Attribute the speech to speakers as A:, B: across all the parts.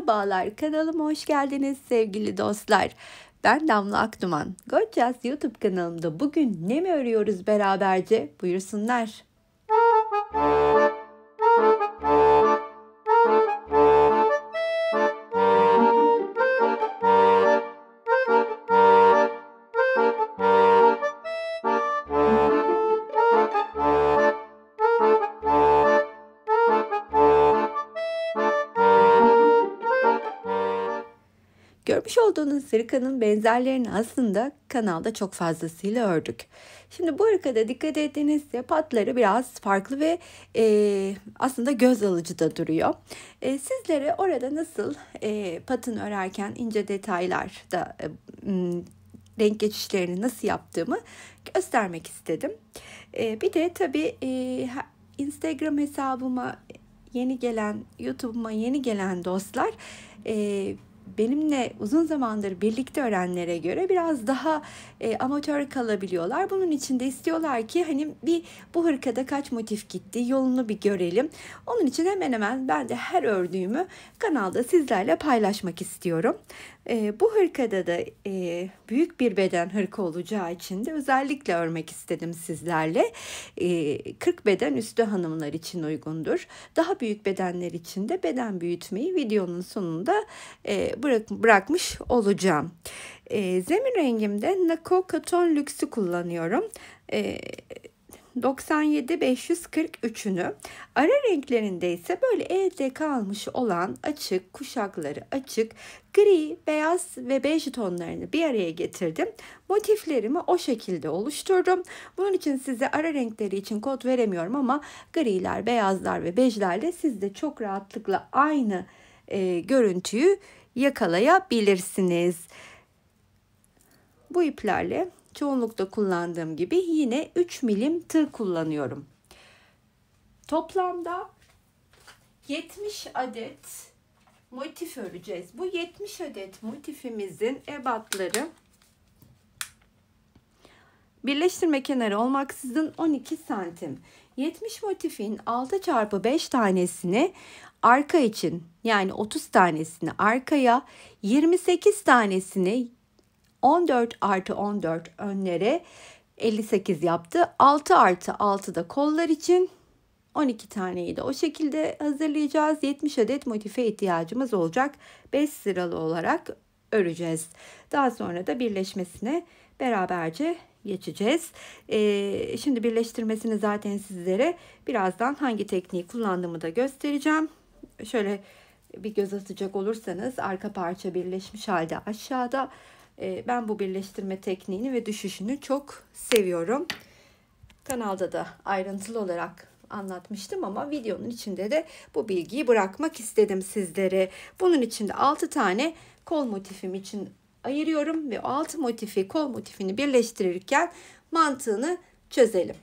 A: Merhabalar, kanalıma hoş geldiniz sevgili dostlar. Ben Damla Akduman. Gorgeous YouTube kanalımda bugün ne mi örüyoruz beraberce? Buyursunlar. Görmüş olduğunuz hırkanın benzerlerini aslında kanalda çok fazlasıyla ördük. Şimdi bu hırkada dikkat ettiğinizde patları biraz farklı ve aslında göz alıcı da duruyor. Sizlere orada nasıl patın örerken ince detaylarda renk geçişlerini nasıl yaptığımı göstermek istedim. Bir de tabii Instagram hesabıma yeni gelen, YouTube'uma yeni gelen dostlar benimle uzun zamandır birlikte öğrenenlere göre biraz daha amatör kalabiliyorlar. Bunun için de istiyorlar ki hani bu hırkada kaç motif gitti yolunu bir görelim. Onun için hemen hemen ben de her ördüğümü kanalda sizlerle paylaşmak istiyorum. Bu hırkada da büyük bir beden hırka olacağı için de özellikle örmek istedim sizlerle. 40 beden üstü hanımlar için uygundur. Daha büyük bedenler için de beden büyütmeyi videonun sonunda bırakmış olacağım. Zemin rengimde Nako Katon Luxe'u kullanıyorum. 97-543'ünü. Ara renklerinde ise böyle elde kalmış olan açık, kuşakları açık, gri, beyaz ve bej tonlarını bir araya getirdim. Motiflerimi o şekilde oluşturdum. Bunun için size ara renkleri için kod veremiyorum ama griler, beyazlar ve bejlerle siz de çok rahatlıkla aynı görüntüyü yakalayabilirsiniz. Bu iplerle çoğunlukta kullandığım gibi yine 3 milim tığ kullanıyorum. Toplamda 70 adet motif öreceğiz. Bu 70 adet motifimizin ebatları birleştirme kenarı olmaksızın 12 santim. 70 motifin 6x5 tanesini arka için, yani 30 tanesini arkaya, 28 tanesini 14+14 önlere, 58 yaptı. 6+6 da kollar için, 12 taneyi de o şekilde hazırlayacağız. 70 adet motife ihtiyacımız olacak. 5 sıralı olarak öreceğiz. Daha sonra da birleşmesine beraberce geçeceğiz. Şimdi birleştirmesini zaten sizlere birazdan hangi tekniği kullandığımı da göstereceğim. Şöyle bir göz atacak olursanız arka parça birleşmiş halde aşağıda. Ben bu birleştirme tekniğini ve düşüşünü çok seviyorum. Kanalda da ayrıntılı olarak anlatmıştım ama videonun içinde de bu bilgiyi bırakmak istedim sizlere. Bunun için de 6 tane kol motifim için ayırıyorum ve 6 motifi, kol motifini birleştirirken mantığını çözelim.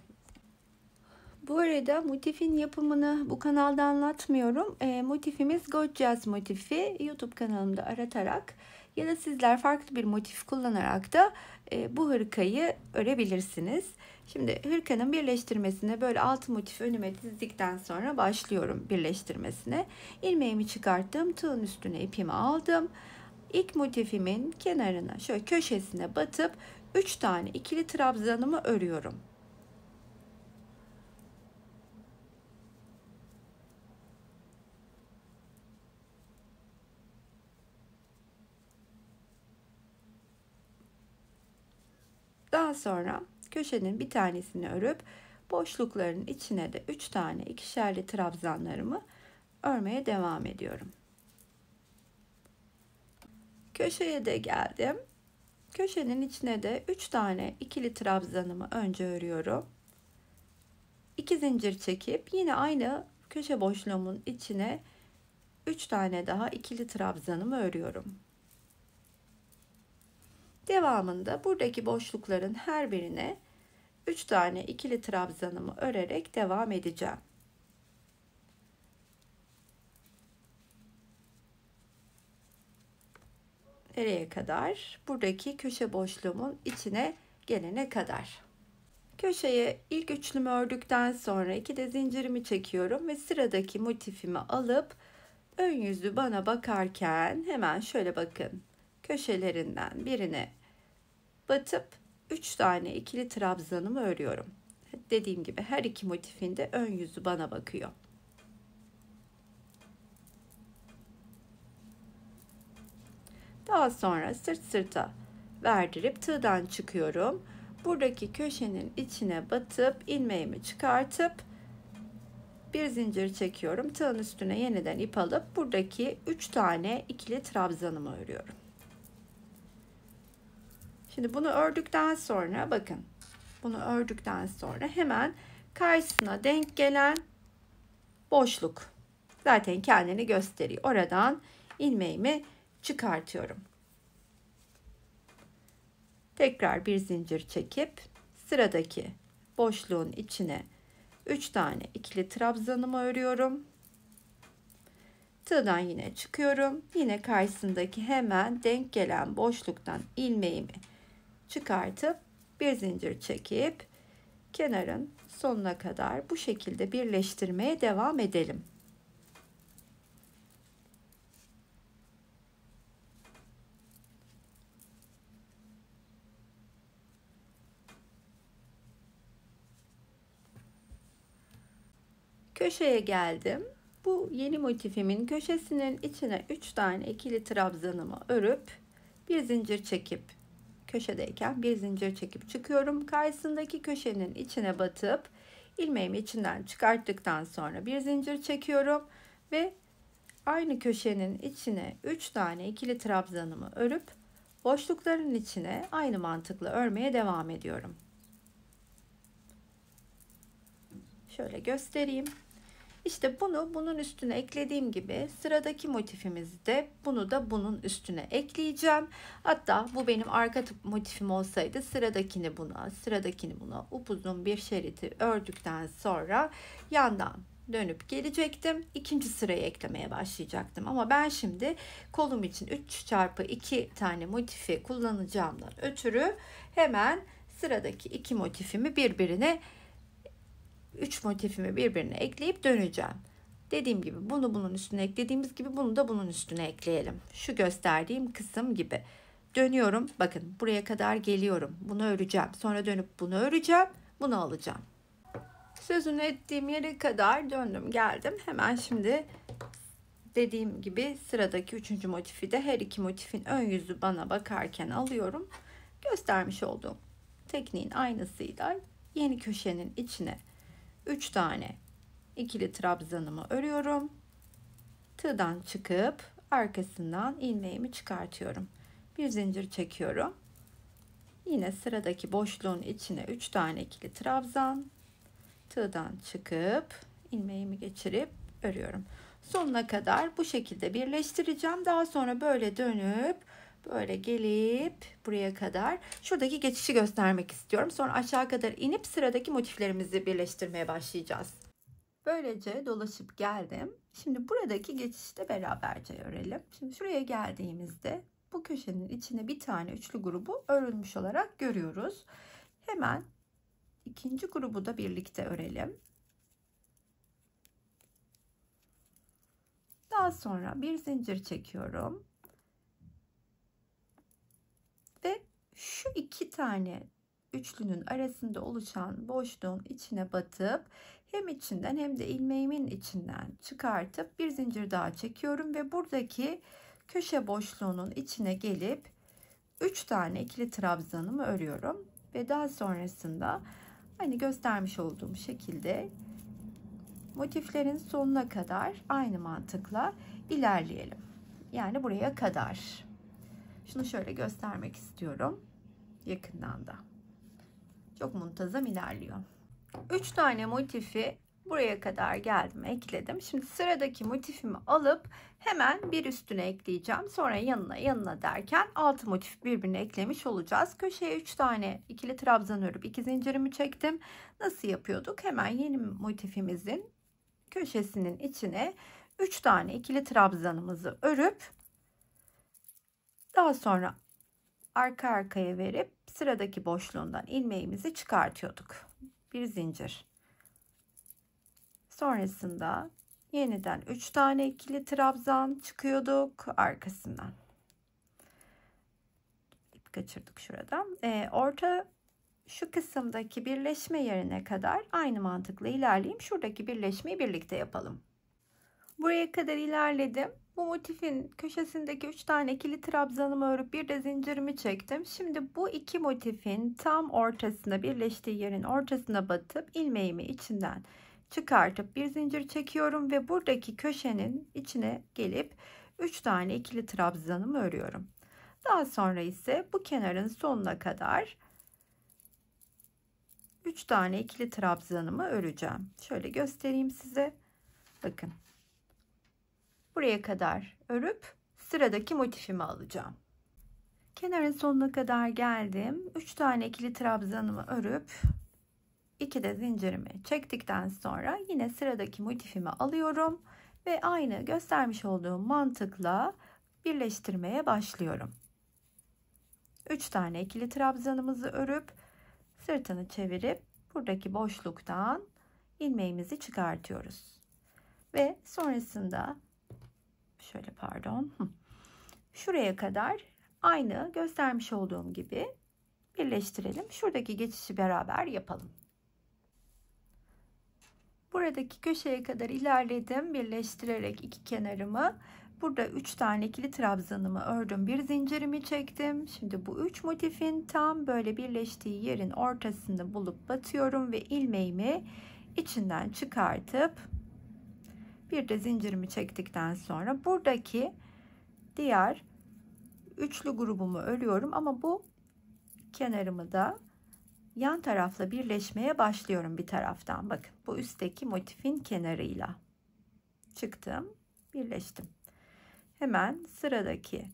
A: Bu arada motifin yapımını bu kanalda anlatmıyorum. Motifimiz Gorgeous motifi. YouTube kanalımda aratarak ya da sizler farklı bir motif kullanarak da bu hırkayı örebilirsiniz. Şimdi hırkanın birleştirmesine böyle 6 motif önüme dizdikten sonra başlıyorum birleştirmesine. İlmeğimi çıkarttım. Tığın üstüne ipimi aldım. İlk motifimin kenarına, şöyle köşesine batıp 3 tane ikili trabzanımı örüyorum. Daha sonra köşenin bir tanesini örüp boşlukların içine de 3 tane ikişerli trabzanlarımı örmeye devam ediyorum. Köşeye de geldim. Köşenin içine de 3 tane ikili trabzanımı önce örüyorum. 2 zincir çekip yine aynı köşe boşluğumun içine 3 tane daha ikili trabzanımı örüyorum. Devamında buradaki boşlukların her birine 3 tane ikili trabzanımı örerek devam edeceğim. Nereye kadar? Buradaki köşe boşluğumun içine gelene kadar. Köşeye ilk üçlümü ördükten sonra 2 de zincirimi çekiyorum ve sıradaki motifimi alıp ön yüzü bana bakarken hemen şöyle bakın. Köşelerinden birine batıp 3 tane ikili trabzanımı örüyorum. Dediğim gibi her iki motifin de ön yüzü bana bakıyor. Daha sonra sırt sırta verdirip tığdan çıkıyorum. Buradaki köşenin içine batıp ilmeğimi çıkartıp bir zincir çekiyorum. Tığın üstüne yeniden ip alıp buradaki 3 tane ikili trabzanımı örüyorum. Şimdi bunu ördükten sonra bakın. Bunu ördükten sonra hemen karşısına denk gelen boşluk zaten kendini gösteriyor. Oradan ilmeğimi çıkartıyorum. Tekrar bir zincir çekip sıradaki boşluğun içine 3 tane ikili trabzanımı örüyorum. Tığdan yine çıkıyorum. Yine karşısındaki hemen denk gelen boşluktan ilmeğimi çıkartıp bir zincir çekip kenarın sonuna kadar bu şekilde birleştirmeye devam edelim. Köşeye geldim. Bu yeni motifimin köşesinin içine 3 tane ikili trabzanımı örüp bir zincir çekip köşedeyken bir zincir çekip çıkıyorum. Karşısındaki köşenin içine batıp ilmeğimi içinden çıkarttıktan sonra bir zincir çekiyorum ve aynı köşenin içine 3 tane ikili trabzanımı örüp boşlukların içine aynı mantıkla örmeye devam ediyorum. Şöyle göstereyim. İşte bunu bunun üstüne eklediğim gibi sıradaki motifimizde bunu da bunun üstüne ekleyeceğim. Hatta bu benim arka motifim olsaydı sıradakini buna upuzun bir şeridi ördükten sonra yandan dönüp gelecektim. İkinci sırayı eklemeye başlayacaktım. Ama ben şimdi kolum için 3x2 tane motifi kullanacağımdan ötürü hemen sıradaki iki motifimi birbirine 3 motifimi birbirine ekleyip döneceğim. Dediğim gibi bunu bunun üstüne eklediğimiz gibi bunu da bunun üstüne ekleyelim. Şu gösterdiğim kısım gibi. Dönüyorum. Bakın buraya kadar geliyorum. Bunu öreceğim. Sonra dönüp bunu öreceğim. Bunu alacağım. Sözünü ettiğim yere kadar döndüm geldim. Hemen şimdi dediğim gibi sıradaki 3. motifi de her iki motifin ön yüzü bana bakarken alıyorum. Göstermiş olduğum tekniğin aynısıyla yeni köşenin içine 3 tane ikili trabzanımı örüyorum. Tığdan çıkıp arkasından ilmeğimi çıkartıyorum. Bir zincir çekiyorum. Yine sıradaki boşluğun içine 3 tane ikili trabzan. Tığdan çıkıp ilmeğimi geçirip örüyorum. Sonuna kadar bu şekilde birleştireceğim. Daha sonra böyle dönüp böyle gelip buraya kadar şuradaki geçişi göstermek istiyorum. Sonra aşağı kadar inip sıradaki motiflerimizi birleştirmeye başlayacağız. Böylece dolaşıp geldim. Şimdi buradaki geçişi de beraberce örelim. Şimdi şuraya geldiğimizde bu köşenin içine bir tane üçlü grubu örülmüş olarak görüyoruz. Hemen ikinci grubu da birlikte örelim. Daha sonra bir zincir çekiyorum. Ve şu iki tane üçlünün arasında oluşan boşluğun içine batıp hem içinden hem de ilmeğimin içinden çıkartıp bir zincir daha çekiyorum ve buradaki köşe boşluğunun içine gelip 3 tane ikili trabzanımı örüyorum ve daha sonrasında hani göstermiş olduğum şekilde motiflerin sonuna kadar aynı mantıkla ilerleyelim. Yani buraya kadar. Şunu şöyle göstermek istiyorum yakından da. Çok muntazam ilerliyor. 3 tane motifi buraya kadar geldim, ekledim. Şimdi sıradaki motifimi alıp hemen bir üstüne ekleyeceğim. Sonra yanına derken 6 motif birbirine eklemiş olacağız. Köşeye 3 tane ikili trabzan örüp 2 zincirimi çektim. Nasıl yapıyorduk? Hemen yeni motifimizin köşesinin içine 3 tane ikili trabzanımızı örüp daha sonra arka arkaya verip sıradaki boşluğundan ilmeğimizi çıkartıyorduk. Bir zincir. Sonrasında Yeniden 3 tane ikili trabzan çıkıyorduk arkasından. İp kaçırdık şuradan. Orta şu kısımdaki birleşme yerine kadar aynı mantıkla ilerleyeyim. Şuradaki birleşmeyi birlikte yapalım. Buraya kadar ilerledim. Bu motifin köşesindeki 3 tane ikili trabzanımı örüp bir de zincirimi çektim. Şimdi bu iki motifin tam ortasına, birleştiği yerin ortasına batıp ilmeğimi içinden çıkartıp bir zincir çekiyorum ve buradaki köşenin içine gelip 3 tane ikili trabzanımı örüyorum. Daha sonra ise bu kenarın sonuna kadar 3 tane ikili trabzanımı öreceğim. Şöyle göstereyim size. Bakın. Buraya kadar örüp sıradaki motifimi alacağım. Kenarın sonuna kadar geldim. 3 tane ikili trabzanımı örüp 2 de zincirimi çektikten sonra yine sıradaki motifimi alıyorum ve aynı göstermiş olduğum mantıkla birleştirmeye başlıyorum. 3 tane ikili trabzanımızı örüp sırtını çevirip buradaki boşluktan ilmeğimizi çıkartıyoruz. Ve sonrasında şöyle şuraya kadar aynı göstermiş olduğum gibi birleştirelim. Şuradaki geçişi beraber yapalım. Buradaki köşeye kadar ilerledim. Birleştirerek iki kenarımı. Burada 3 tane ikili trabzanımı ördüm. Bir zincirimi çektim. Şimdi bu 3 motifin tam böyle birleştiği yerin ortasını bulup batıyorum ve ilmeğimi içinden çıkartıp bir de zincirimi çektikten sonra buradaki diğer üçlü grubumu örüyorum ama bu kenarımı da yan tarafla birleşmeye başlıyorum bir taraftan. Bakın bu üstteki motifin kenarıyla çıktım, birleştim. Hemen sıradaki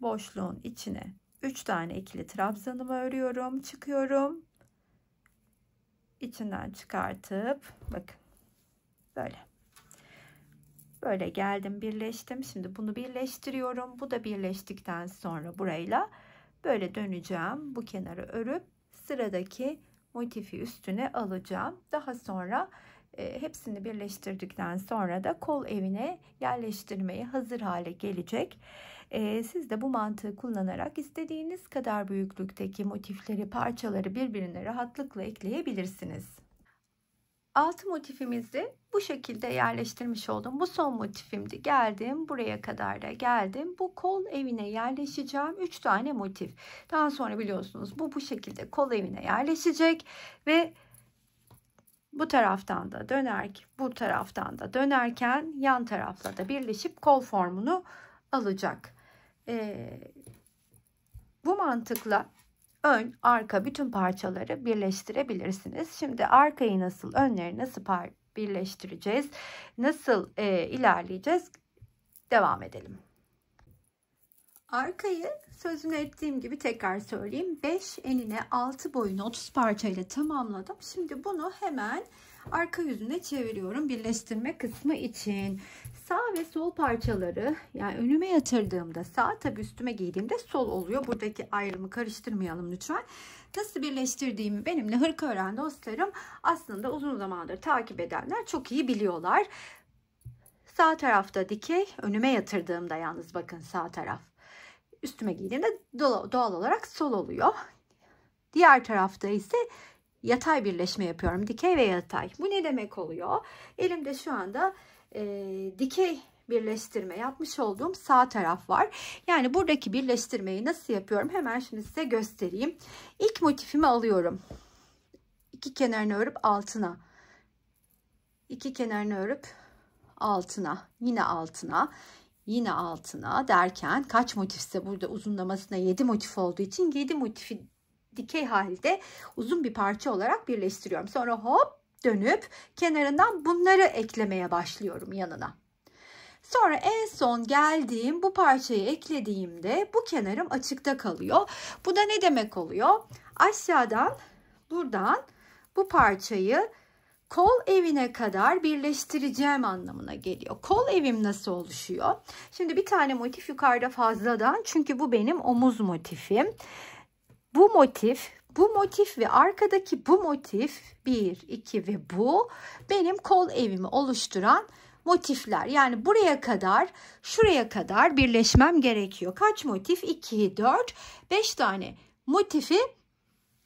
A: boşluğun içine 3 tane ikili trabzanımı örüyorum, çıkıyorum. İçinden çıkartıp bakın böyle geldim, birleştim. Şimdi bunu birleştiriyorum. Bu da birleştikten sonra burayla böyle döneceğim. Bu kenarı örüp sıradaki motifi üstüne alacağım. Daha sonra hepsini birleştirdikten sonra da kol evine yerleştirmeye hazır hale gelecek. Siz de bu mantığı kullanarak istediğiniz kadar büyüklükteki motifleri, parçaları birbirine rahatlıkla ekleyebilirsiniz. Altı motifimizi bu şekilde yerleştirmiş oldum. Bu son motifimdi. Geldim. Buraya kadar da geldim. Bu kol evine yerleşeceğim. 3 tane motif. Daha sonra biliyorsunuz bu şekilde kol evine yerleşecek. Ve bu taraftan da bu taraftan da dönerken yan tarafla da birleşip kol formunu alacak. Bu mantıkla ön, arka bütün parçaları birleştirebilirsiniz. Şimdi arkayı nasıl, önleri nasıl birleştireceğiz, nasıl ilerleyeceğiz? Devam edelim. Arkayı sözünü ettiğim gibi tekrar söyleyeyim. 5 enine 6 boyunu 30 parçayla tamamladım. Şimdi bunu hemen arka yüzüne çeviriyorum birleştirme kısmı için. Sağ ve sol parçaları, yani önüme yatırdığımda sağ, tabi üstüme giydiğimde sol oluyor. Buradaki ayrımı karıştırmayalım lütfen. Nasıl birleştirdiğimi benimle hırka öğren dostlarım aslında uzun zamandır takip edenler çok iyi biliyorlar. Sağ tarafta dikey, önüme yatırdığımda yalnız bakın sağ taraf. Üstüme giydiğimde doğal olarak sol oluyor. Diğer tarafta ise yatay birleşme yapıyorum. Dikey ve yatay. Bu ne demek oluyor? Elimde şu anda dikey birleştirme yapmış olduğum sağ taraf var. Yani buradaki birleştirmeyi nasıl yapıyorum? Hemen şimdi size göstereyim. İlk motifimi alıyorum. İki kenarını örüp altına. İki kenarını örüp altına. Yine altına. Yine altına derken kaç motifse burada uzunlamasına 7 motif olduğu için 7 motifi dikey halde uzun bir parça olarak birleştiriyorum. Sonra hop dönüp kenarından bunları eklemeye başlıyorum yanına. Sonra en son geldiğim bu parçayı eklediğimde bu kenarım açıkta kalıyor. Bu da ne demek oluyor? Aşağıdan buradan bu parçayı kol evine kadar birleştireceğim anlamına geliyor. Kol evim nasıl oluşuyor? Şimdi bir tane motif yukarıda fazladan, çünkü bu benim omuz motifim. Bu motif bu motif ve arkadaki bu motif 1, 2 ve bu benim kol evimi oluşturan motifler. Yani buraya kadar, şuraya kadar birleşmem gerekiyor. Kaç motif? 2, 4, 5 tane motifi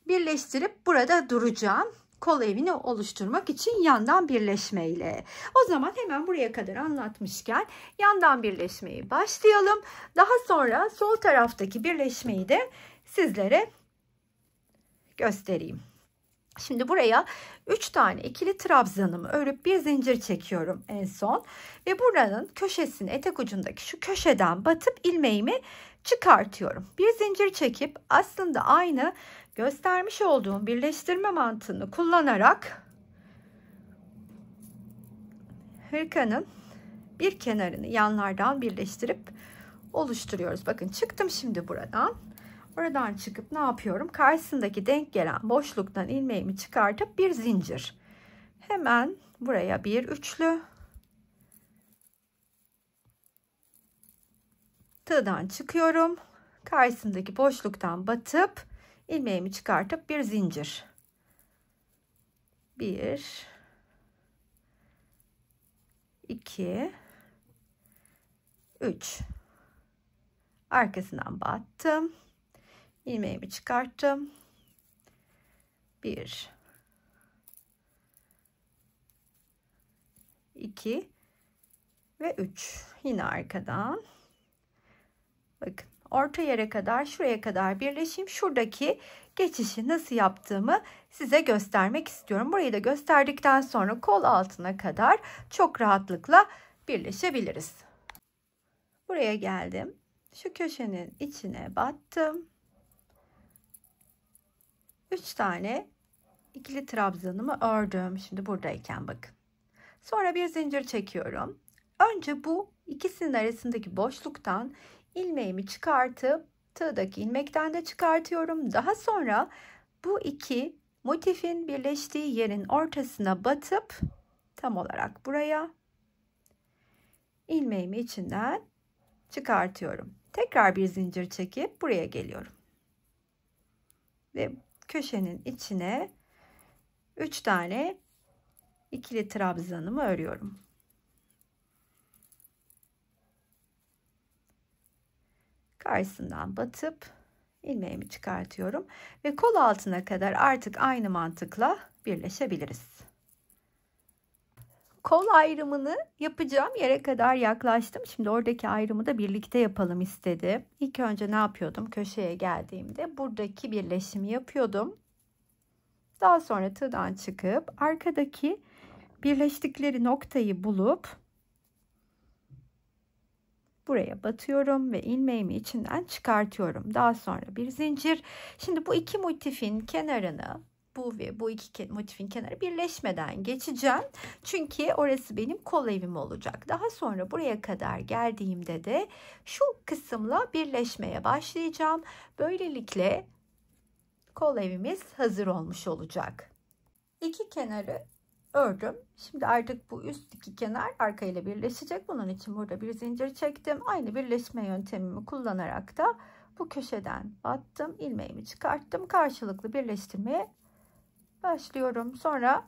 A: birleştirip burada duracağım. Kol evini oluşturmak için yandan birleşmeyle. O zaman hemen buraya kadar anlatmışken yandan birleşmeyi başlayalım. Daha sonra sol taraftaki birleşmeyi de sizlere göstereyim. Şimdi buraya 3 tane ikili trabzanımı örüp bir zincir çekiyorum en son. Ve buranın köşesini, etek ucundaki şu köşeden batıp ilmeğimi çıkartıyorum. Bir zincir çekip aslında aynı göstermiş olduğum birleştirme mantığını kullanarak hırkanın bir kenarını yanlardan birleştirip oluşturuyoruz. Bakın çıktım şimdi buradan. Oradan çıkıp ne yapıyorum? Karşısındaki denk gelen boşluktan ilmeğimi çıkartıp bir zincir. Hemen buraya bir üçlü. Tığdan çıkıyorum. Karşısındaki boşluktan batıp ilmeğimi çıkartıp bir zincir. 1 2 3 arkasından battım. İlmeğimi çıkarttım. 1 2 ve 3. Yine arkadan. Bakın orta yere kadar, şuraya kadar birleşeyim. Şuradaki geçişi nasıl yaptığımı size göstermek istiyorum. Burayı da gösterdikten sonra kol altına kadar çok rahatlıkla birleşebiliriz. Buraya geldim. Şu köşenin içine battım. 3 tane ikili trabzanımı ördüm. Şimdi buradayken bakın. Sonra bir zincir çekiyorum. Önce bu ikisinin arasındaki boşluktan ilmeğimi çıkartıp tığdaki ilmekten de çıkartıyorum. Daha sonra bu iki motifin birleştiği yerin ortasına batıp tam olarak buraya ilmeğimi içinden çıkartıyorum. Tekrar bir zincir çekip buraya geliyorum. Ve köşenin içine 3 tane ikili trabzanımı örüyorum. Karşısından batıp ilmeğimi çıkartıyorum ve kol altına kadar artık aynı mantıkla birleşebiliriz. Kol ayrımını yapacağım yere kadar yaklaştım. Şimdi oradaki ayrımı da birlikte yapalım istedi. İlk önce ne yapıyordum? Köşeye geldiğimde buradaki birleşimi yapıyordum. Daha sonra tığdan çıkıp arkadaki birleştikleri noktayı bulup buraya batıyorum ve ilmeğimi içinden çıkartıyorum. Daha sonra bir zincir. Şimdi bu iki motifin kenarını, bu ve bu iki motifin kenarı birleşmeden geçeceğim. Çünkü orası benim kol evim olacak. Daha sonra buraya kadar geldiğimde de şu kısımla birleşmeye başlayacağım. Böylelikle kol evimiz hazır olmuş olacak. İki kenarı ördüm. Şimdi artık bu üst iki kenar arkayla birleşecek. Bunun için burada bir zincir çektim. Aynı birleşme yöntemimi kullanarak da bu köşeden battım. İlmeğimi çıkarttım. Karşılıklı birleştirmeye başlıyorum. Sonra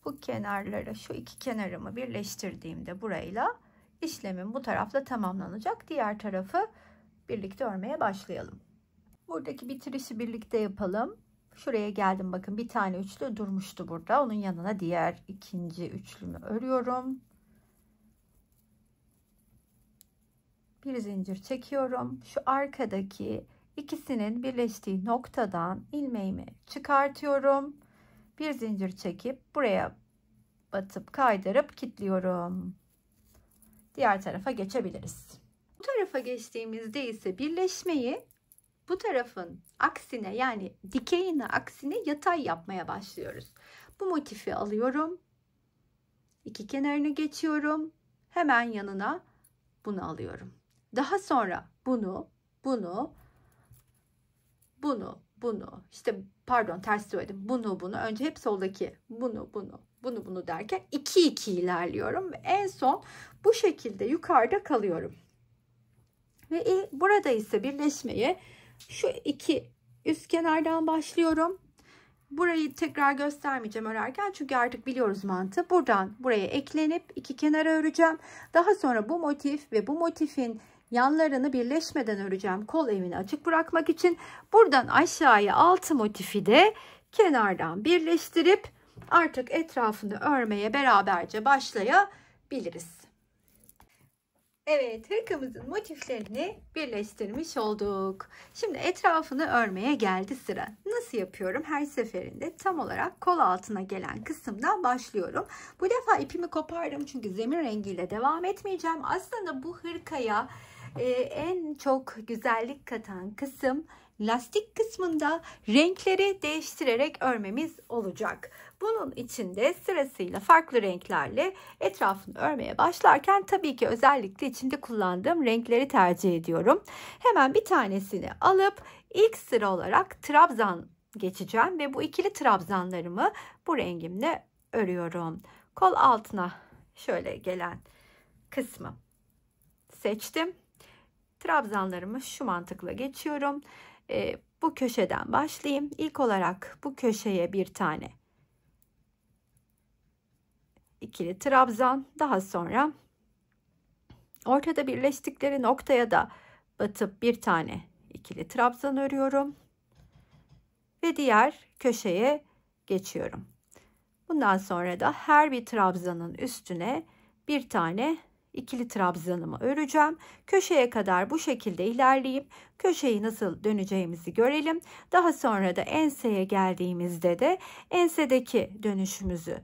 A: bu kenarları, şu iki kenarımı birleştirdiğimde burayla işlemim bu tarafla tamamlanacak. Diğer tarafı birlikte örmeye başlayalım. Buradaki bitirişi birlikte yapalım. Şuraya geldim, bakın bir tane üçlü durmuştu burada. Onun yanına diğer ikinci üçlümü örüyorum. Bir zincir çekiyorum. Şu arkadaki ikisinin birleştiği noktadan ilmeğimi çıkartıyorum. Bir zincir çekip buraya batıp kaydırıp kilitliyorum. Diğer tarafa geçebiliriz. Bu tarafa geçtiğimizde ise birleşmeyi bu tarafın aksine, yani dikeyine aksine yatay yapmaya başlıyoruz. Bu motifi alıyorum. İki kenarını geçiyorum. Hemen yanına bunu alıyorum. Daha sonra bunu işte pardon ters söyledim. Bunu önce hep soldaki bunu derken 2 ilerliyorum ve en son bu şekilde yukarıda kalıyorum. Ve burada ise birleşmeye şu iki üst kenardan başlıyorum. Burayı tekrar göstermeyeceğim örerken çünkü artık biliyoruz mantığı. Buradan buraya eklenip iki kenara öreceğim. Daha sonra bu motif ve bu motifin yanlarını birleşmeden öreceğim. Kol evini açık bırakmak için. Buradan aşağıya 6 motifi de kenardan birleştirip artık etrafını örmeye beraberce başlayabiliriz. Evet, hırkamızın motiflerini birleştirmiş olduk. Şimdi etrafını örmeye geldi sıra. Nasıl yapıyorum? Her seferinde tam olarak kol altına gelen kısımdan başlıyorum. Bu defa ipimi kopardım çünkü zemin rengiyle devam etmeyeceğim. Aslında bu hırkaya en çok güzellik katan kısım lastik kısmında renkleri değiştirerek örmemiz olacak. Bunun için de sırasıyla farklı renklerle etrafını örmeye başlarken tabii ki özellikle içinde kullandığım renkleri tercih ediyorum. Hemen bir tanesini alıp ilk sıra olarak trabzan geçeceğim ve bu ikili trabzanlarımı bu rengimle örüyorum. Kol altına şöyle gelen kısmı seçtim. Trabzanlarımı şu mantıkla geçiyorum. Bu köşeden başlayayım. İlk olarak bu köşeye bir tane ikili trabzan, daha sonra ortada birleştikleri noktaya da batıp bir tane ikili trabzan örüyorum ve diğer köşeye geçiyorum. Bundan sonra da her bir trabzanın üstüne bir tane ikili trabzanımı öreceğim. Köşeye kadar bu şekilde ilerleyip köşeyi nasıl döneceğimizi görelim. Daha sonra da enseye geldiğimizde de ensedeki dönüşümüzü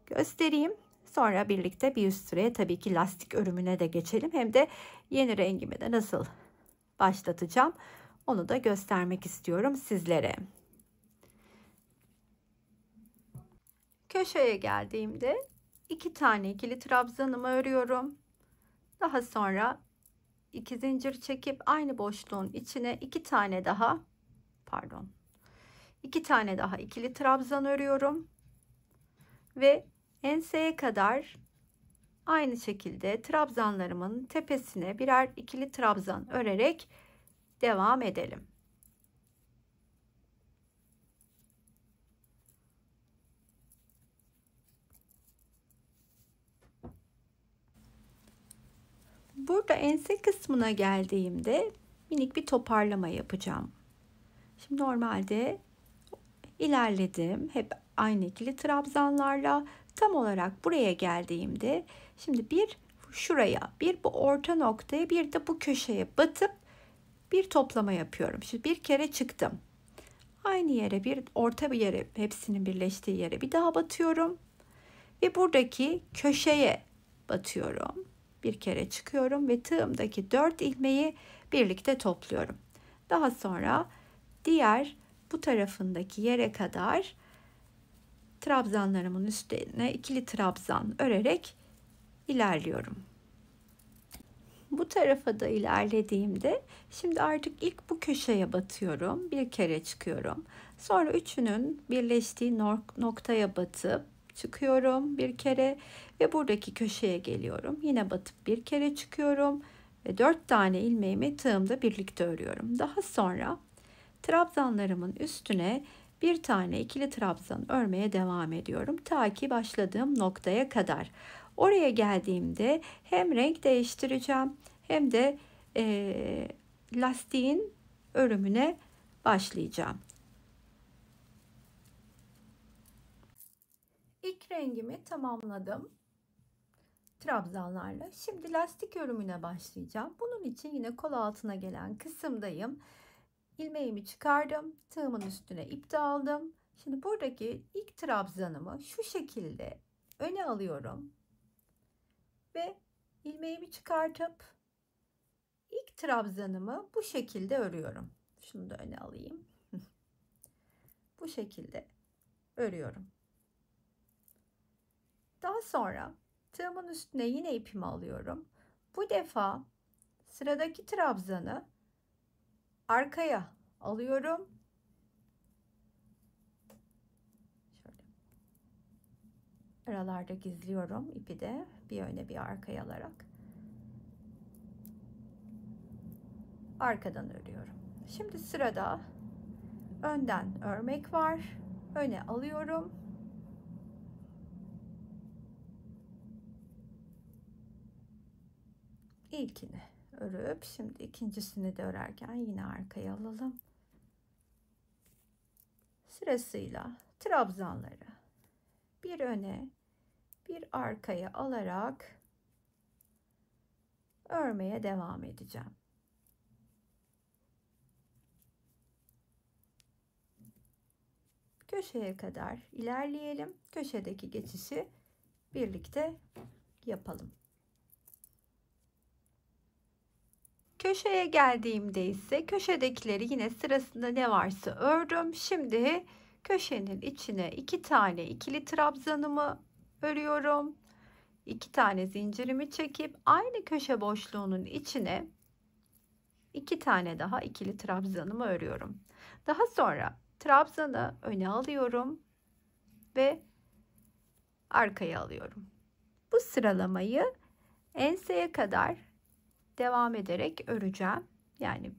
A: göstereyim. Sonra birlikte bir üst sıraya tabii ki lastik örümüne de geçelim. Hem de yeni rengimi de nasıl başlatacağım onu da göstermek istiyorum sizlere. Köşeye geldiğimde 2 tane ikili trabzanımı örüyorum. Daha sonra 2 zincir çekip aynı boşluğun içine 2 tane daha ikili trabzan örüyorum ve enseye kadar aynı şekilde trabzanlarımın tepesine birer ikili trabzan örerek devam edelim. Burada ense kısmına geldiğimde minik bir toparlama yapacağım. Şimdi normalde ilerledim hep aynı ikili trabzanlarla. Tam olarak buraya geldiğimde şimdi bir şuraya, bir bu orta noktaya, bir de bu köşeye batıp bir toplama yapıyorum. Şimdi bir kere çıktım. Aynı yere, bir orta bir yere, hepsinin birleştiği yere bir daha batıyorum ve buradaki köşeye batıyorum. Bir kere çıkıyorum ve tığımdaki 4 ilmeği birlikte topluyorum. Daha sonra diğer bu tarafındaki yere kadar trabzanlarımın üstüne ikili trabzan örerek ilerliyorum. Bu tarafa da ilerlediğimde şimdi artık ilk bu köşeye batıyorum. Bir kere çıkıyorum. Sonra üçünün birleştiği noktaya batıp çıkıyorum bir kere ve buradaki köşeye geliyorum. Yine batıp bir kere çıkıyorum ve 4 tane ilmeğimi tığımda birlikte örüyorum. Daha sonra trabzanlarımın üstüne bir tane ikili trabzan örmeye devam ediyorum. Ta ki başladığım noktaya kadar. Oraya geldiğimde hem renk değiştireceğim hem de lastiğin örümüne başlayacağım. İlk rengimi tamamladım trabzanlarla. Şimdi lastik örümüne başlayacağım. Bunun için yine kol altına gelen kısımdayım. İlmeğimi çıkardım. Tığımın üstüne ip de aldım. Şimdi buradaki ilk trabzanımı şu şekilde öne alıyorum. Ve ilmeğimi çıkartıp ilk trabzanımı bu şekilde örüyorum. Şunu da öne alayım. Bu şekilde örüyorum. Daha sonra tığımın üstüne yine ipimi alıyorum. Bu defa sıradaki trabzanı arkaya alıyorum. Şöyle aralarda gizliyorum ipi de bir öne bir arkaya alarak. Arkadan örüyorum. Şimdi sırada önden örmek var. Öne alıyorum. İlkini örüp şimdi ikincisini de örerken yine arkaya alalım. Sırasıyla trabzanları bir öne bir arkaya alarak örmeye devam edeceğim. Köşeye kadar ilerleyelim. Köşedeki geçişi birlikte yapalım. Köşeye geldiğimde ise köşedekileri yine sırasında ne varsa ördüm. Şimdi köşenin içine 2 tane ikili trabzanımı örüyorum. 2 tane zincirimi çekip aynı köşe boşluğunun içine 2 tane daha ikili trabzanımı örüyorum. Daha sonra trabzanı öne alıyorum ve arkaya alıyorum. Bu sıralamayı enseye kadar devam ederek öreceğim. Yani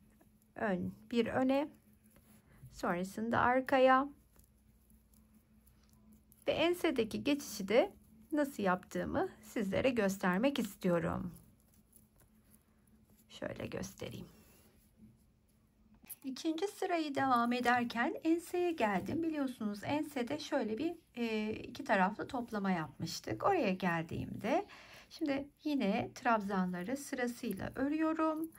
A: bir öne, sonrasında arkaya ve ensedeki geçişi de nasıl yaptığımı sizlere göstermek istiyorum. Şöyle göstereyim. İkinci sırayı devam ederken enseye geldim. Biliyorsunuz ensede şöyle bir iki taraflı toplama yapmıştık. Oraya geldiğimde şimdi yine trabzanları sırasıyla örüyorum.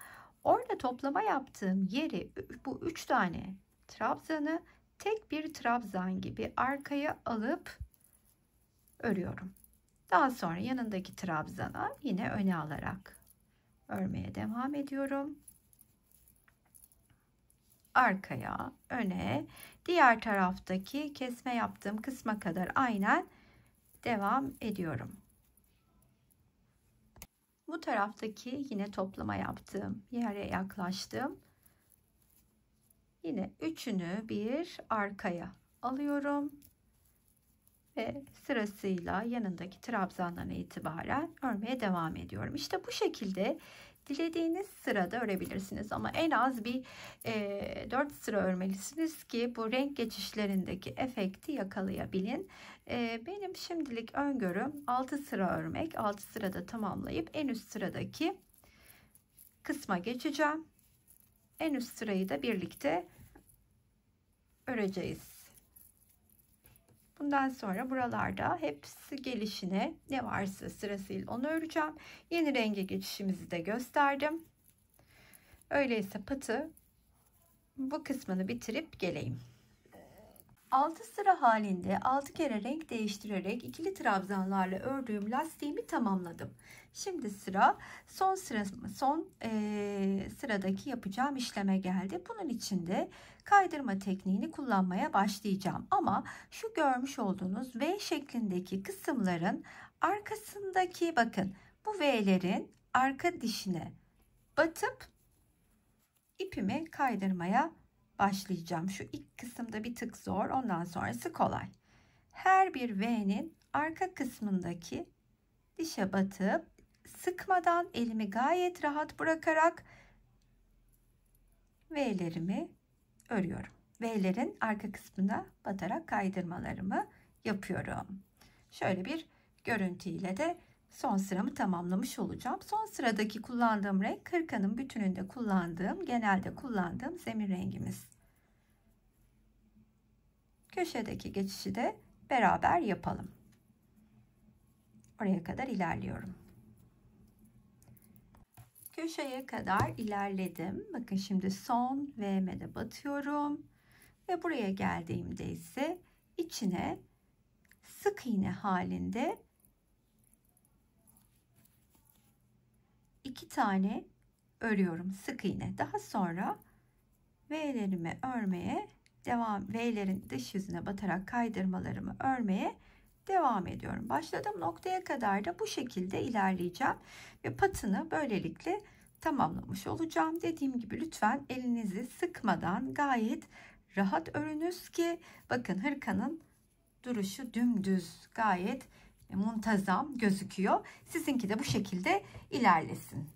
A: Orada toplama yaptığım yeri, bu 3 tane trabzanı tek bir trabzan gibi arkaya alıp örüyorum. Daha sonra yanındaki trabzana yine öne alarak örmeye devam ediyorum. Arkaya, öne, diğer taraftaki kesme yaptığım kısma kadar aynen devam ediyorum. Bu taraftaki yine toplama yaptığım yere yaklaştım. Yine üçünü bir arkaya alıyorum ve sırasıyla yanındaki trabzandan itibaren örmeye devam ediyorum. İşte bu şekilde dilediğiniz sırada örebilirsiniz ama en az bir 4 sıra örmelisiniz ki bu renk geçişlerindeki efekti yakalayabilin. Benim şimdilik öngörüm 6 sıra örmek. 6 sırada tamamlayıp en üst sıradaki kısma geçeceğim. En üst sırayı da birlikte öreceğiz. Bundan sonra buralarda hepsi gelişine ne varsa sırasıyla onu öreceğim. Yeni renge geçişimizi de gösterdim. Öyleyse patı bu kısmını bitirip geleyim. 6 sıra halinde 6 kere renk değiştirerek ikili trabzanlarla ördüğüm lastiğimi tamamladım. Şimdi sıra son sıradaki yapacağım işleme geldi. Bunun için de kaydırma tekniğini kullanmaya başlayacağım. Ama şu görmüş olduğunuz V şeklindeki kısımların arkasındaki, bakın, bu V'lerin arka dişine batıp ipimi kaydırmaya başlayacağım. Şu ilk kısımda bir tık zor, ondan sonrası kolay. Her bir V'nin arka kısmındaki dişe batıp sıkmadan elimi gayet rahat bırakarak V'lerimi örüyorum. V'lerin arka kısmına batarak kaydırmalarımı yapıyorum. Şöyle bir görüntüyle de son sıramı tamamlamış olacağım. Son sıradaki kullandığım renk hırkanın bütününde kullandığım, genelde kullandığım zemin rengimiz. Köşedeki geçişi de beraber yapalım. Oraya kadar ilerliyorum. Köşeye kadar ilerledim. Bakın şimdi son V'me batıyorum. Ve buraya geldiğimde ise içine sık iğne halinde 2 tane örüyorum, sık iğne. Daha sonra V'lerimi örmeye devam, V'lerin dış yüzüne batarak kaydırmalarımı örmeye devam ediyorum. Başladığım noktaya kadar da bu şekilde ilerleyeceğim ve patını böylelikle tamamlamış olacağım. Dediğim gibi lütfen elinizi sıkmadan gayet rahat örünüz ki bakın hırkanın duruşu dümdüz, gayet muntazam gözüküyor. Sizinki de bu şekilde ilerlesin.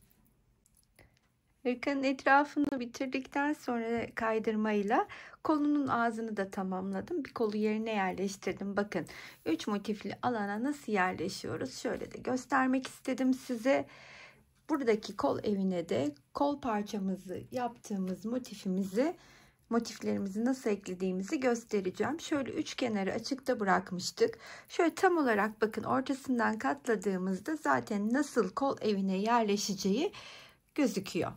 A: Hırkanın etrafını bitirdikten sonra kaydırmayla kolunun ağzını da tamamladım. Bir kolu yerine yerleştirdim. Bakın 3 motifli alana nasıl yerleşiyoruz? Şöyle de göstermek istedim size. Buradaki kol evine de kol parçamızı yaptığımız motiflerimizi nasıl eklediğimizi göstereceğim. Şöyle üç kenarı açıkta bırakmıştık. Şöyle tam olarak bakın ortasından katladığımızda zaten nasıl kol evine yerleşeceği gözüküyor.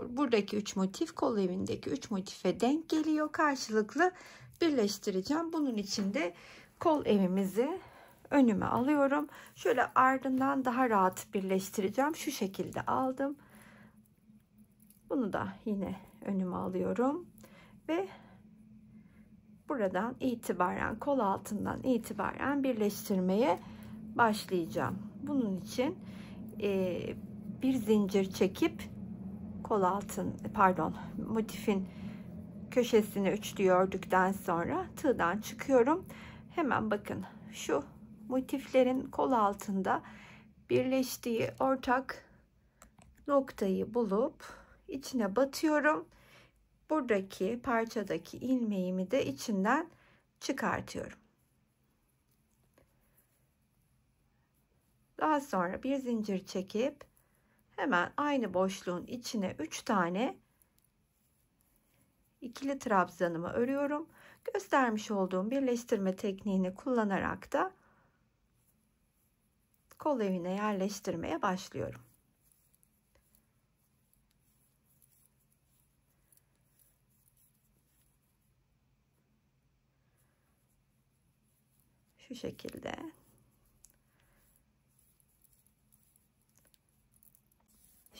A: Buradaki 3 motif kol evindeki 3 motife denk geliyor. Karşılıklı birleştireceğim. Bunun için de kol evimizi önüme alıyorum. Şöyle ardından daha rahat birleştireceğim. Şu şekilde aldım. Bunu da yine önüme alıyorum. Ve buradan itibaren kol altından itibaren birleştirmeye başlayacağım. Bunun için bir zincir çekip motifin köşesini üçlü ördükten sonra tığdan çıkıyorum. Hemen bakın şu motiflerin kol altında birleştiği ortak noktayı bulup içine batıyorum. Buradaki parçadaki ilmeğimi de içinden çıkartıyorum. Daha sonra bir zincir çekip hemen aynı boşluğun içine 3 tane ikili trabzanımı örüyorum. Göstermiş olduğum birleştirme tekniğini kullanarak da kol evine yerleştirmeye başlıyorum. Şu şekilde.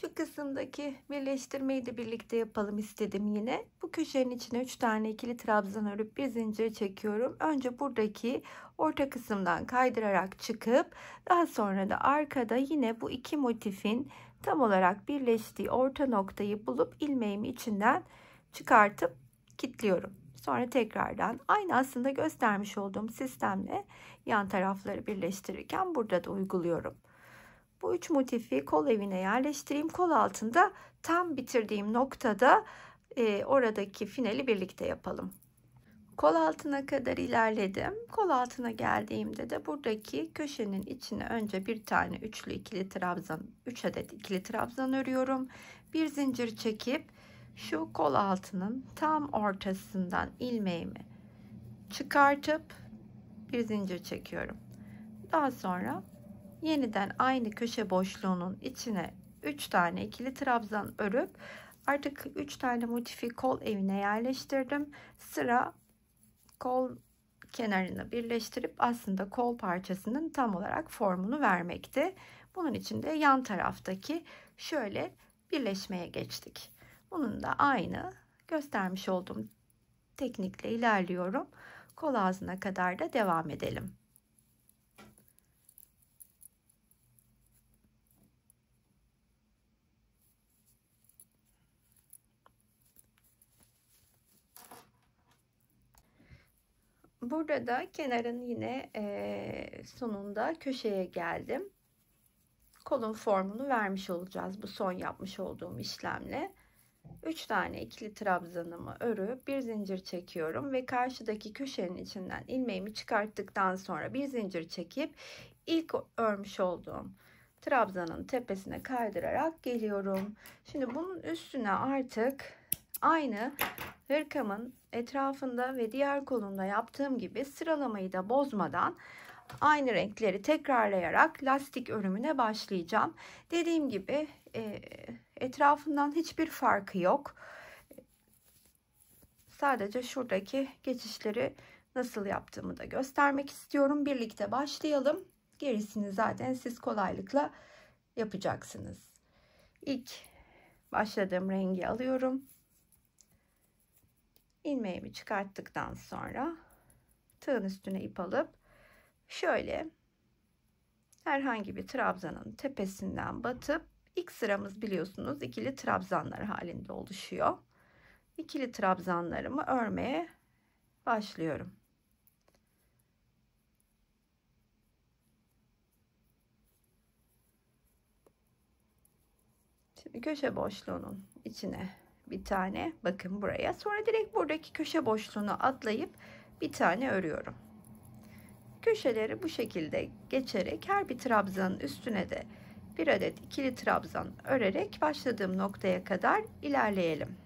A: Şu kısımdaki birleştirmeyi de birlikte yapalım istedim yine. Bu köşenin içine 3 tane ikili trabzan örüp bir zincir çekiyorum. Önce buradaki orta kısımdan kaydırarak çıkıp daha sonra da arkada yine bu iki motifin tam olarak birleştiği orta noktayı bulup ilmeğimi içinden çıkartıp kilitliyorum. Sonra tekrardan aynı aslında göstermiş olduğum sistemle yan tarafları birleştirirken burada da uyguluyorum. Bu üç motifi kol evine yerleştireyim. Kol altında tam bitirdiğim noktada oradaki finali birlikte yapalım. Kol altına kadar ilerledim. Kol altına geldiğimde de buradaki köşenin içine önce bir tane üçlü ikili trabzan, 3 adet ikili trabzan örüyorum. Bir zincir çekip şu kol altının tam ortasından ilmeğimi çıkartıp bir zincir çekiyorum. Daha sonra yeniden aynı köşe boşluğunun içine 3 tane ikili trabzan örüp artık 3 tane motifi kol evine yerleştirdim. Sıra kol kenarını birleştirip aslında kol parçasının tam olarak formunu vermekte. Bunun için de yan taraftaki şöyle birleşmeye geçtik. Bunun da aynı göstermiş olduğum teknikle ilerliyorum. Kol ağzına kadar da devam edelim. Burada da kenarın yine sonunda köşeye geldim. Kolun formunu vermiş olacağız bu son yapmış olduğum işlemle. 3 tane ikili trabzanımı örüp bir zincir çekiyorum ve karşıdaki köşenin içinden ilmeğimi çıkarttıktan sonra bir zincir çekip ilk örmüş olduğum trabzanın tepesine kaydırarak geliyorum. Şimdi bunun üstüne artık aynı hırkamın etrafında ve diğer kolumda yaptığım gibi sıralamayı da bozmadan aynı renkleri tekrarlayarak lastik örümüne başlayacağım. Dediğim gibi etrafından hiçbir farkı yok. Sadece şuradaki geçişleri nasıl yaptığımı da göstermek istiyorum. Birlikte başlayalım. Gerisini zaten siz kolaylıkla yapacaksınız. İlk başladığım rengi alıyorum. İlmeğimi çıkarttıktan sonra tığın üstüne ip alıp şöyle herhangi bir trabzanın tepesinden batıp ilk sıramız biliyorsunuz ikili trabzanlar halinde oluşuyor. İkili trabzanlarımı örmeye başlıyorum. Şimdi köşe boşluğunun içine bir tane, bakın buraya, sonra direkt buradaki köşe boşluğunu atlayıp bir tane örüyorum. Köşeleri bu şekilde geçerek her bir trabzanın üstüne de bir adet ikili trabzan örerek başladığım noktaya kadar ilerleyelim.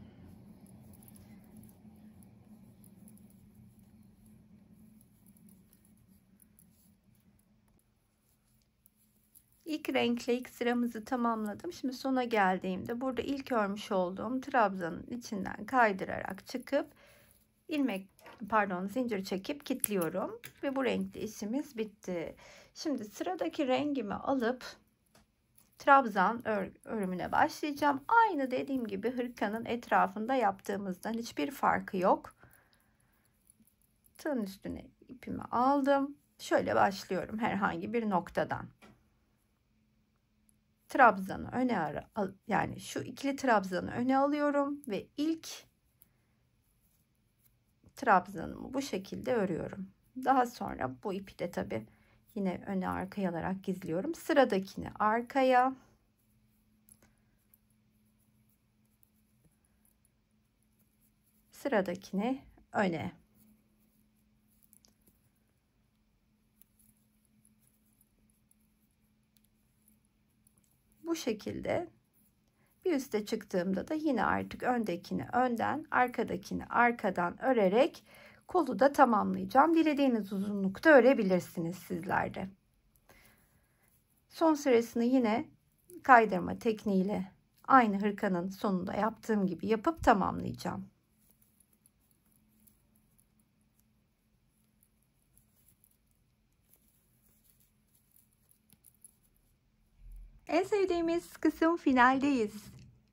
A: İlk renkle ilk sıramızı tamamladım. Şimdi sona geldiğimde burada ilk örmüş olduğum trabzanın içinden kaydırarak çıkıp zincir çekip kilitliyorum ve bu renkli işimiz bitti. Şimdi sıradaki rengimi alıp trabzan örümüne başlayacağım. Aynı dediğim gibi hırkanın etrafında yaptığımızdan hiçbir farkı yok. Tığın üstüne ipimi aldım. Şöyle başlıyorum herhangi bir noktadan. Trabzanı öne yani şu ikili trabzanı öne alıyorum ve ilk trabzanımı bu şekilde örüyorum. Daha sonra bu ipi de tabi yine öne arkaya alarak gizliyorum. Sıradakini arkaya, sıradakini öne. Bu şekilde bir üste çıktığımda da yine artık öndekini önden, arkadakini arkadan örerek kolu da tamamlayacağım. Dilediğiniz uzunlukta örebilirsiniz sizler de. Son sırasını yine kaydırma tekniğiyle aynı hırkanın sonunda yaptığım gibi yapıp tamamlayacağım. En sevdiğimiz kısım finaldeyiz.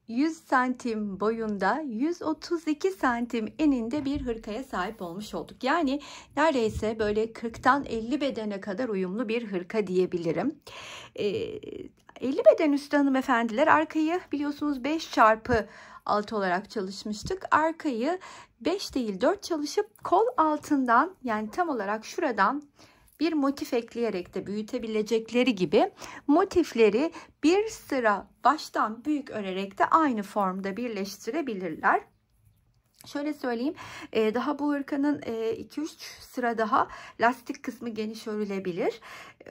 A: 100 santim boyunda 132 santim eninde bir hırkaya sahip olmuş olduk. Yani neredeyse böyle 40'tan 50 bedene kadar uyumlu bir hırka diyebilirim. 50 beden üstü hanımefendiler, arkayı biliyorsunuz 5x6 olarak çalışmıştık. Arkayı 5 değil 4 çalışıp kol altından, yani tam olarak şuradan bir motif ekleyerek de büyütebilecekleri gibi motifleri bir sıra baştan büyük örerek de aynı formda birleştirebilirler. Şöyle söyleyeyim, daha bu hırkanın 2-3 sıra daha lastik kısmı geniş örülebilir.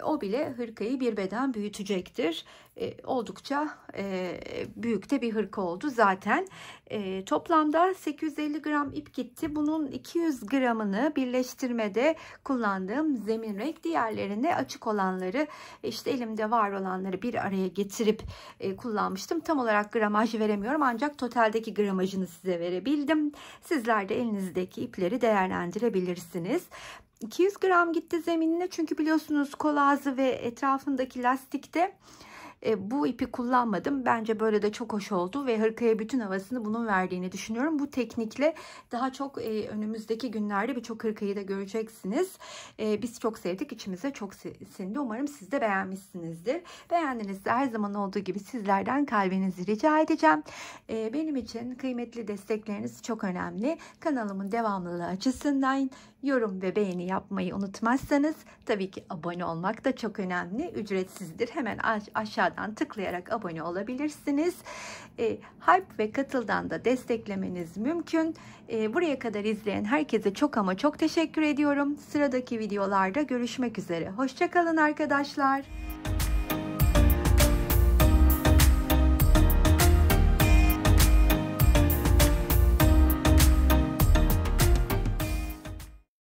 A: O bile hırkayı bir beden büyütecektir. Oldukça büyük de bir hırka oldu zaten. Toplamda 850 gram ip gitti. Bunun 200 gramını birleştirmede kullandığım zemin renk, diğerlerini açık olanları, işte elimde var olanları bir araya getirip kullanmıştım. Tam olarak gramaj veremiyorum ancak totaldeki gramajını size verebildim. Sizler de elinizdeki ipleri değerlendirebilirsiniz. 200 gram gitti zeminine, çünkü biliyorsunuz kol ağzı ve etrafındaki lastikte bu ipi kullanmadım. Bence böyle de çok hoş oldu ve hırkaya bütün havasını bunun verdiğini düşünüyorum. Bu teknikle daha çok önümüzdeki günlerde birçok hırkayı da göreceksiniz. Biz çok sevdik, içimize çok sindi. Umarım siz de beğenmişsinizdir. Beğendinizse her zaman olduğu gibi sizlerden kalbinizi rica edeceğim. Benim için kıymetli destekleriniz çok önemli. Kanalımın devamlılığı açısından yorum ve beğeni yapmayı unutmazsanız, tabii ki abone olmak da çok önemli. Ücretsizdir. Hemen aşağıdan tıklayarak abone olabilirsiniz. Hype ve Katıl'dan da desteklemeniz mümkün. Buraya kadar izleyen herkese çok ama çok teşekkür ediyorum. Sıradaki videolarda görüşmek üzere. Hoşça kalın arkadaşlar.